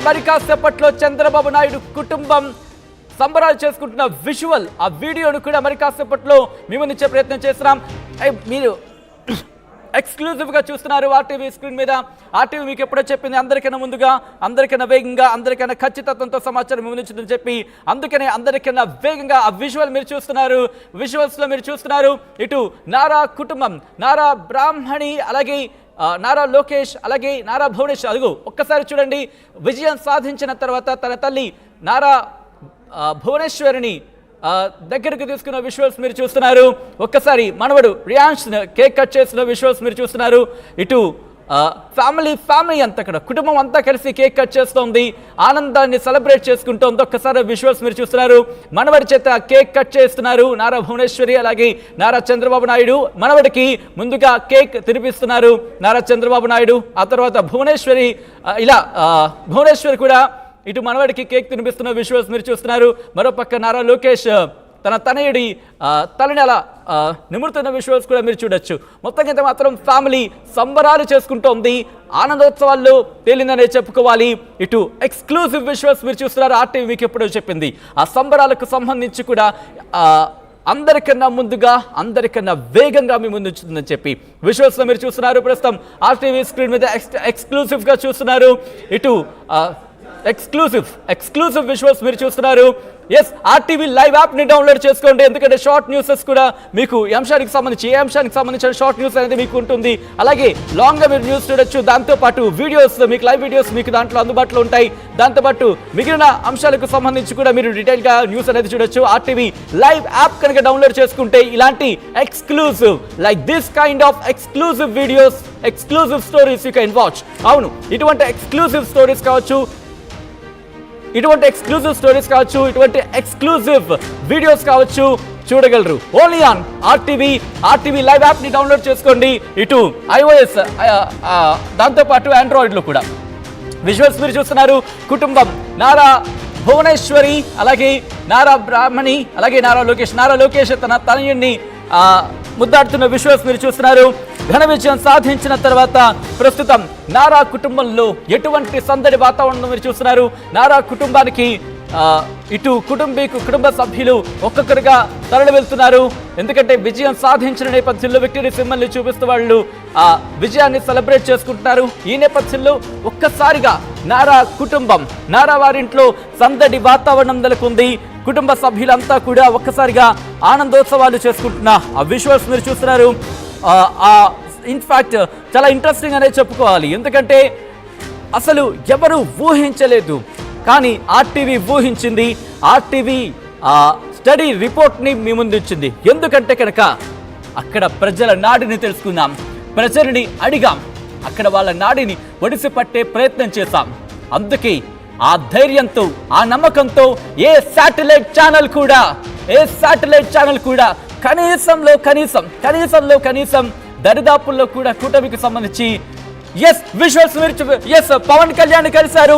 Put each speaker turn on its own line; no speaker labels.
మరి కాసేపట్లో చంద్రబాబు నాయుడు కుటుంబం సంబరాలు చేసుకుంటున్న విజువల్ ఆ వీడియోను కూడా మరి కాసేపట్లో మీ ముందుంచే ప్రయత్నం చేస్తున్నాం. మీరు ఎక్స్క్లూజివ్గా చూస్తున్నారు ఆర్టీవీ స్క్రీన్ మీద. ఆర్టీవీ మీకు ఎప్పుడో చెప్పింది అందరికన్నా ముందుగా, అందరికన్నా వేగంగా, అందరికన్నా ఖచ్చితత్వంతో సమాచారం ముందుంచుదని చెప్పి, అందుకనే అందరికన్నా వేగంగా ఆ విజువల్ మీరు చూస్తున్నారు. విజువల్స్లో మీరు చూస్తున్నారు ఇటు నారా కుటుంబం, నారా బ్రాహ్మణి, అలాగే నారా లోకేష్, అలాగే నారా భువనేశ్వర్. అదిగో ఒక్కసారి చూడండి, విజయం సాధించిన తర్వాత తన తల్లి నారా భువనేశ్వరిని దగ్గరికి తీసుకున్న విజువల్స్ మీరు చూస్తున్నారు. ఒక్కసారి మనవడు రియాన్స్ కేక్ కట్ చేసిన విజువల్స్ మీరు చూస్తున్నారు. ఇటు ఫ్యామిలీ అంతా, అక్కడ కుటుంబం అంతా కలిసి కేక్ కట్ చేస్తోంది, ఆనందాన్ని సెలబ్రేట్ చేసుకుంటోంది. ఒక్కసారి విజువల్స్ మీరు చూస్తున్నారు. మనవడి చేత కేక్ కట్ చేస్తున్నారు నారా భువనేశ్వరి, అలాగే నారా చంద్రబాబు నాయుడు. మనవడికి ముందుగా కేక్ తినిపిస్తున్నారు నారా చంద్రబాబు నాయుడు. ఆ తర్వాత భువనేశ్వరి, ఇలా భువనేశ్వరి కూడా ఇటు మనవడికి కేక్ తినిపిస్తున్న విజువల్స్ మీరు చూస్తున్నారు. మరోపక్క నారా లోకేష్ తన తనయుడి తలని అలా నిమురుతున్న విజువల్స్ కూడా మీరు చూడొచ్చు. మొత్తంగా మాత్రం ఫ్యామిలీ సంబరాలు చేసుకుంటోంది, ఆనందోత్సవాల్లో తేలిందనే చెప్పుకోవాలి. ఇటు ఎక్స్క్లూజివ్ విజువల్స్ మీరు చూస్తున్నారు. ఆర్టీవీ మీకు ఎప్పుడో చెప్పింది ఆ సంబరాలకు సంబంధించి కూడా అందరికన్నా ముందుగా, అందరికన్నా వేగంగా మీ ముందు ఉంటుందని చెప్పి విజువల్స్లో మీరు చూస్తున్నారు. ప్రస్తుతం ఆర్టీవీ స్క్రీన్ మీద ఎక్స్క్లూజివ్గా చూస్తున్నారు. ఇటు ఎక్స్క్లూజివ్ విజువల్స్ మీరు చూస్తున్నారు. ఎస్, ఆర్టీవీ లైవ్ యాప్ని డౌన్లోడ్ చేసుకోండి, ఎందుకంటే షార్ట్ న్యూసెస్ కూడా మీకు ఏ అంశానికి సంబంధించిన షార్ట్ న్యూస్ అనేది మీకు ఉంటుంది. అలాగే లాంగ్గా మీరు న్యూస్ చూడొచ్చు. దాంతోపాటు వీడియోస్, మీకు లైవ్ వీడియోస్ మీకు దాంట్లో అందుబాటులో ఉంటాయి. దాంతోపాటు మిగిలిన అంశాలకు సంబంధించి కూడా మీరు డీటెయిల్గా న్యూస్ అనేది చూడొచ్చు. ఆర్టీవీ లైవ్ యాప్ కనుక డౌన్లోడ్ చేసుకుంటే ఇలాంటి exclusive, like this kind of exclusive videos, exclusive stories you can watch. అవును, ఇటువంటి ఎక్స్క్లూజివ్ స్టోరీస్ కావచ్చు, ఇటువంటి ఎక్స్క్లూజివ్ వీడియోస్ కావచ్చు, చూడగలరు ఓన్లీ ఆన్ ఆర్టీవీ లైవ్ యాప్ని డౌన్లోడ్ చేసుకోండి. ఇటు iOS, దాంతోపాటు ఆండ్రాయిడ్లో కూడా విజువల్స్ మీరు చూస్తున్నారు. కుటుంబం నారా భువనేశ్వరి, అలాగే నారా బ్రాహ్మణి, అలాగే నారా లోకేష్ తన తనయుడిని ముద్దాడుతున్న విజువల్స్ మీరు చూస్తున్నారు. ఘన విజయం సాధించిన తర్వాత ప్రస్తుతం నారా కుటుంబంలో ఎటువంటి సందడి వాతావరణం మీరు చూస్తున్నారు. నారా కుటుంబానికి ఇటు కుటుంబ సభ్యులు ఒక్కొక్కరుగా తరలి వెళ్తున్నారు. ఎందుకంటే విజయం సాధించిన నేపథ్యంలో విక్టరీ సింబల్ని చూపిస్తూ వాళ్ళు ఆ విజయాన్ని సెలబ్రేట్ చేసుకుంటున్నారు. ఈ నేపథ్యంలో ఒక్కసారిగా నారా కుటుంబం, నారా వారింట్లో సందడి వాతావరణం నెలకొంది. కుటుంబ సభ్యులంతా కూడా ఒక్కసారిగా ఆనందోత్సవాలు చేసుకుంటున్న ఆ విజువల్స్ మీరు చూస్తున్నారు. ఇన్ఫ్యాక్ట్ చాలా ఇంట్రెస్టింగ్ అనే చెప్పుకోవాలి, ఎందుకంటే అసలు ఎవరు ఊహించలేదు, కానీ ఆర్టీవీ ఊహించింది. ఆర్టీవీ స్టడీ రిపోర్ట్ని మీ ముందు ఇచ్చింది. ఎందుకంటే కనుక అక్కడ ప్రజల నాడిని తెలుసుకుందాం, ప్రజల్ని అడిగాం, అక్కడ వాళ్ళ నాడిని ఒడిసి పట్టే ప్రయత్నం చేశాం. అందుకే ఆ ధైర్యంతో, ఆ నమ్మకంతో ఏ శాటిలైట్ ఛానల్ కూడా కనీసం దరిదాపుల్లో కూడా కూటమికి సంబంధించి విజువల్స్ పవన్ కళ్యాణ్ కలిశారు.